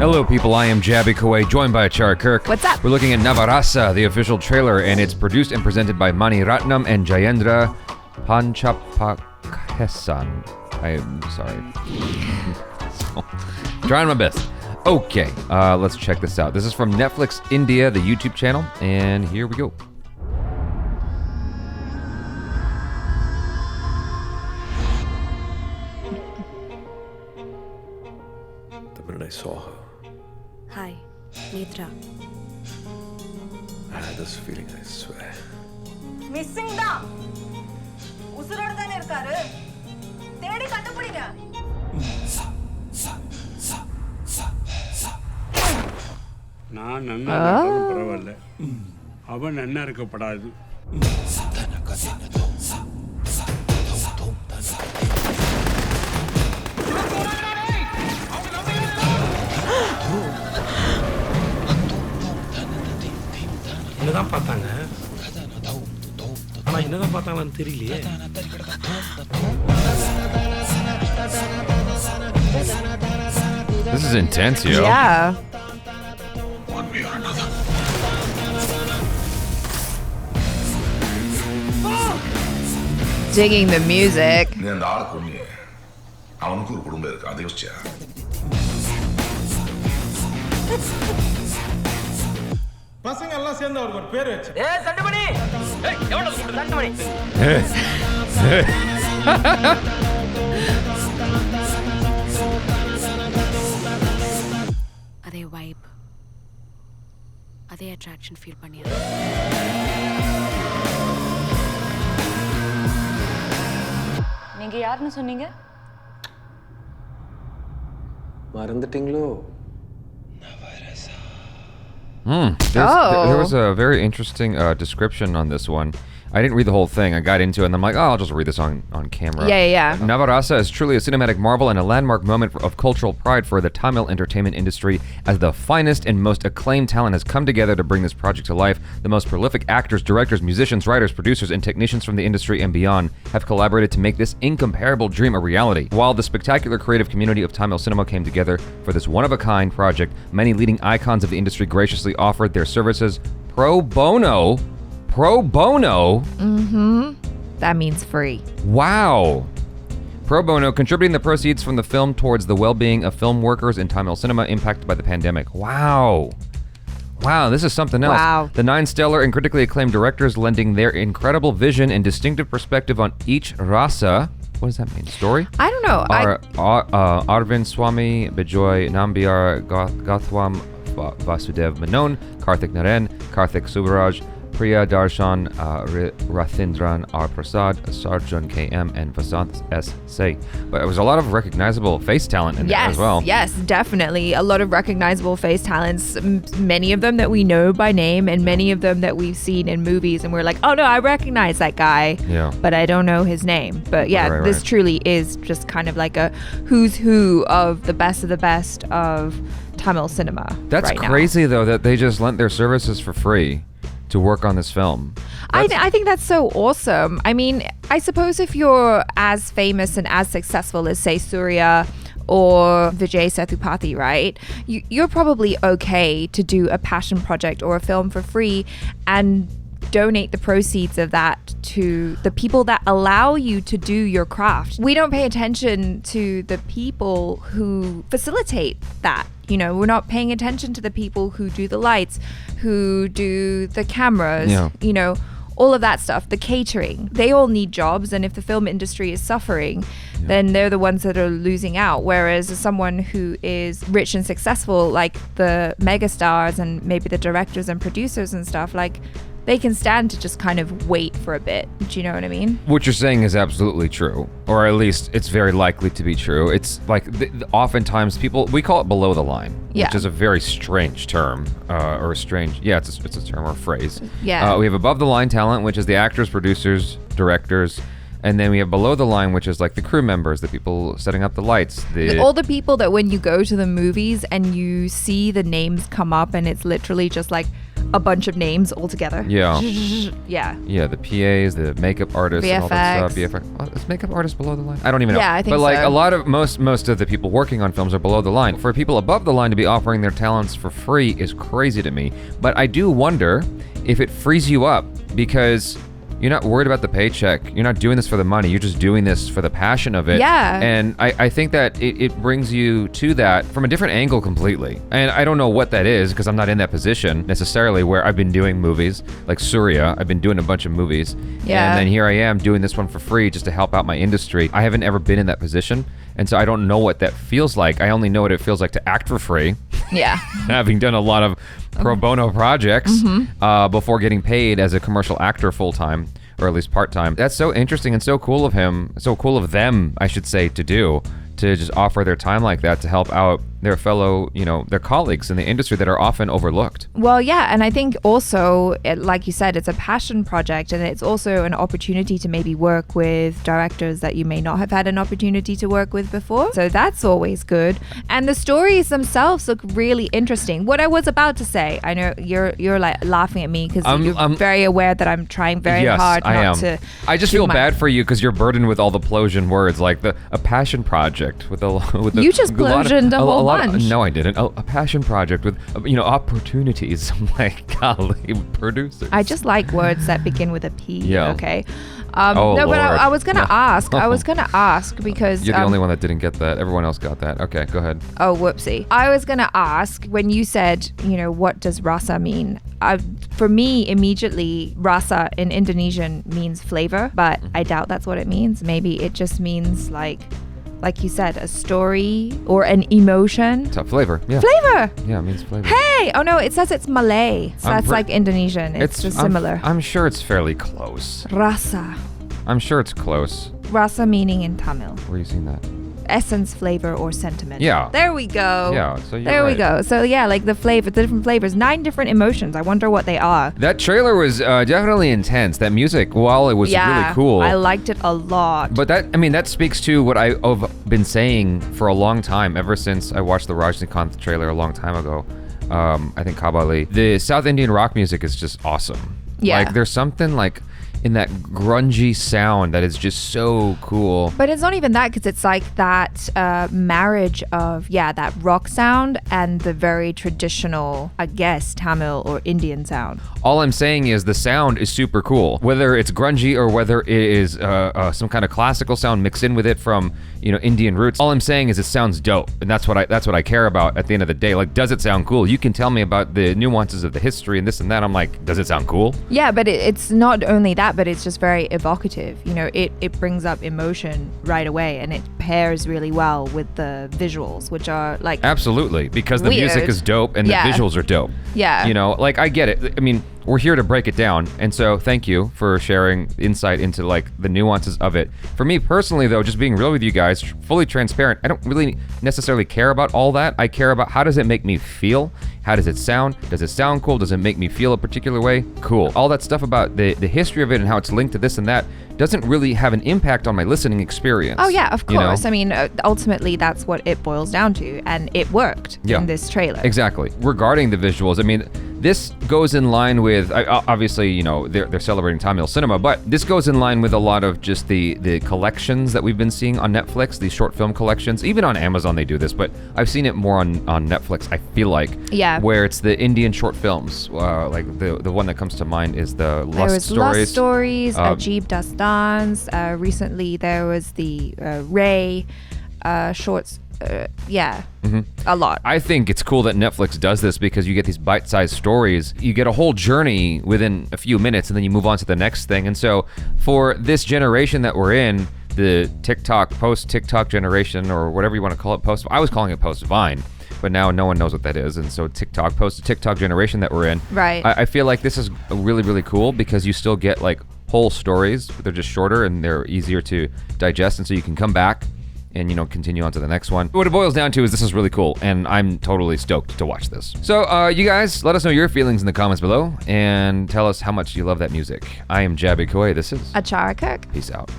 Hello people, I am Jaby KOAY, joined by ACHARA KIRK. What's up? We're looking at NAVARASA, the official trailer, and it's produced and presented by Ratnam and Jayendra Panchapakhesan. I am sorry. Trying my best. Okay, let's check this out. This is from Netflix India, the YouTube channel, and here we go. The minute I saw her, Hi, Nitra. I had this feeling, I swear. Missing da. உசுரோட தானே இருக்காரு. தேடி கண்டுபிடிங்க. நான் நன்னா இருந்தாலும் பரவாயில்ல. அவன் நன்னா இருக்கப்படாது. என்னதான் பார்த்தாங்க ஆனா என்னதான் பார்த்தாங்கன்னு தெரியலையே. This is intense, yo. Yeah. One way or another. Digging the music. நீ அந்த ஆளை கொன்னி அவனுக்கு ஒரு குடும்பம் இருக்கு அதை யோசிச்சியா பசங்க எல்லாம் சேர்ந்து அவருக்கு ஒரு பேர் வச்சு அதே வைப் அதே அட்ராக்ஷன் ஃபீல் பண்ணியா நீங்க யாருன்னு சொன்னீங்க? மறந்துட்டீங்களோ? There was a very interesting description on this one. I didn't read the whole thing. I got into it and I'm like, oh, I'll just read this on camera. Yeah. NAVARASA is truly a cinematic marvel and a landmark moment of cultural pride for the Tamil entertainment industry as the finest and most acclaimed talent has come together to bring this project to life. The most prolific actors, directors, musicians, writers, producers, and technicians from the industry and beyond have collaborated to make this incomparable dream a reality. While the spectacular creative community of Tamil cinema came together for this one-of-a-kind project, many leading icons of the industry graciously offered their services pro bono. Pro bono? Mm-hmm. That means free. Wow. Pro bono, contributing the proceeds from the film towards the well-being of film workers in Tamil cinema impacted by the pandemic. Wow, this is something else. Wow. The 9 stellar and critically acclaimed directors lending their incredible vision and distinctive perspective on each rasa. What does that mean? Story? I don't know. Arvind Swamy, Vijay Nambiar, Gautam Vasudev Menon, Karthik Naren, Karthik Subaraj, Priya Darshan, Rathindran R. Prasad, Sarjan KM, and Vasant S. Say. But there was a lot of recognizable face talent in there as well. Yes, definitely. A lot of recognizable face talents. Many of them that we know by name and many of them that we've seen in movies and we're like, oh no, I recognize that guy. Yeah. But I don't know his name. But yeah, Right. this truly is just kind of like a who's who of the best of Tamil cinema. That's right crazy though that they just lent their services for free to work on this film. I think that's so awesome. I mean, I suppose if you're as famous and as successful as, say, Suriya or Vijay Sethupathi, right? You're probably okay to do a passion project or a film for free and donate the proceeds of that to the people that allow you to do your craft. We don't pay attention to the people who facilitate that. You know, we're not paying attention to the people who do the lights, who do the cameras, you know, all of that stuff, the catering. They all need jobs, and if the film industry is suffering, then they're the ones that are losing out. Whereas someone who is rich and successful, like the megastars and maybe the directors and producers and stuff, like they can stand to just kind of wait for a bit. Do you know what I mean? What you're saying is absolutely true, or at least it's very likely to be true. It's like oftentimes people, we call it below the line, which is a very strange term, or a strange, it's a term or a phrase. Yeah. We have above the line talent, which is the actors, producers, directors, and then we have below the line, which is like the crew members, the people setting up the lights. All the people that when you go to the movies and you see the names come up and it's literally just like a bunch of names all together. Yeah. Yeah. Yeah, the PAs, the makeup artists, and all that stuff. VFX. Oh, is makeup artist below the line? I don't even know. Yeah, I think But like so. a lot of most of the people working on films are below the line. For people above the line to be offering their talents for free is crazy to me. But I do wonder if it frees you up because you're not worried about the paycheck. You're not doing this for the money. You're just doing this for the passion of it. Yeah. And I think that it brings you to that from a different angle completely. And I don't know what that is because I'm not in that position necessarily where I've been doing movies like Suriya. I've been doing a bunch of movies. Yeah. And then here I am doing this one for free just to help out my industry. I haven't ever been in that position. And so I don't know what that feels like. I only know what it feels like to act for free. Yeah. Having done a lot of pro bono projects before getting paid as a commercial actor full-time, or at least part-time. That's so interesting and so cool of him, so cool of them, I should say, to do, to just offer their time like that to help out their fellow, their colleagues in the industry that are often overlooked. Well, yeah, and I think also, like you said, it's a passion project, and it's also an opportunity to maybe work with directors that you may not have had an opportunity to work with before. So that's always good. And the stories themselves look really interesting. What I was about to say, I know you're like laughing at me because you're very aware that I'm trying very hard not to. I just feel bad for you because you're burdened with all the Plosion words, like a passion project with You just Plosioned a whole bunch. No, I didn't. A passion project with opportunities. I'm like, golly, producer. I just like words that begin with a P. Yeah. Okay. Oh, no, but Lord. I was gonna ask. I was gonna ask because You're the only one that didn't get that. Everyone else got that. Okay, go ahead. Oh, whoopsie. I was gonna ask when you said, what does rasa mean? For me, immediately, rasa in Indonesian means flavor, but I doubt that's what it means. Maybe it just means like you said, a story or an emotion. It's a flavor. Yeah. Flavor. Yeah, it means flavor. Hey! Oh no, it says it's Malay. So that's like Indonesian. It's just similar. I'm sure it's fairly close. Rasa. I'm sure it's close. Rasa meaning in Tamil. Where are you seeing that? Essence, flavor, or sentiment. Yeah. There we go. Yeah, so you're There we right. go. So yeah, like the different flavors, 9 different emotions. I wonder what they are. That trailer was definitely intense. That music, while it was really cool. I liked it a lot. But that speaks to what I've been saying for a long time, ever since I watched the Rajnikant trailer a long time ago. I think Kabali. The South Indian rock music is just awesome. Yeah. Like there's something like in that grungy sound that is just so cool. But it's not even that, because it's like that marriage of, that rock sound and the very traditional, I guess, Tamil or Indian sound. All I'm saying is the sound is super cool. Whether it's grungy or whether it is some kind of classical sound mixed in with it from, Indian roots. All I'm saying is it sounds dope. And that's what I care about at the end of the day. Like, does it sound cool? You can tell me about the nuances of the history and this and that. I'm like, does it sound cool? Yeah, but it's not only that, but it's just very evocative. It brings up emotion right away, and it pairs really well with the visuals, which are like Absolutely, because the music weird. is dope and the visuals are dope. Yeah. Like I get it. I mean, we're here to break it down, and so thank you for sharing insight into like the nuances of it. For me personally, though, just being real with you guys, fully transparent, I don't really necessarily care about all that. I care about how does it make me feel? How does it sound? Does it sound cool? Does it make me feel a particular way? Cool. All that stuff about the history of it and how it's linked to this and that doesn't really have an impact on my listening experience. Oh yeah, of course. You know? I mean, ultimately that's what it boils down to, and it worked in this trailer. Exactly. Regarding the visuals, I mean, this goes in line with, obviously, they're celebrating Tamil cinema, but this goes in line with a lot of just the collections that we've been seeing on Netflix, these short film collections. Even on Amazon they do this, but I've seen it more on Netflix, I feel like. Yeah. Where it's the Indian short films. Like the one that comes to mind is the Lust Stories. Lust Stories, Jaby Dastans. Recently there was the Ray shorts. A lot. I think it's cool that Netflix does this because you get these bite-sized stories. You get a whole journey within a few minutes and then you move on to the next thing. And so for this generation that we're in, the post-TikTok generation, or whatever you want to call it, I was calling it post-Vine, but now no one knows what that is. And so post-TikTok generation that we're in, right? I feel like this is really, really cool because you still get like whole stories, but they're just shorter and they're easier to digest. And so you can come back and continue on to the next one. What it boils down to is this is really cool, and I'm totally stoked to watch this. So you guys, let us know your feelings in the comments below, and tell us how much you love that music. I am Jaby KOAY. This is ACHARA KIRK. Peace out.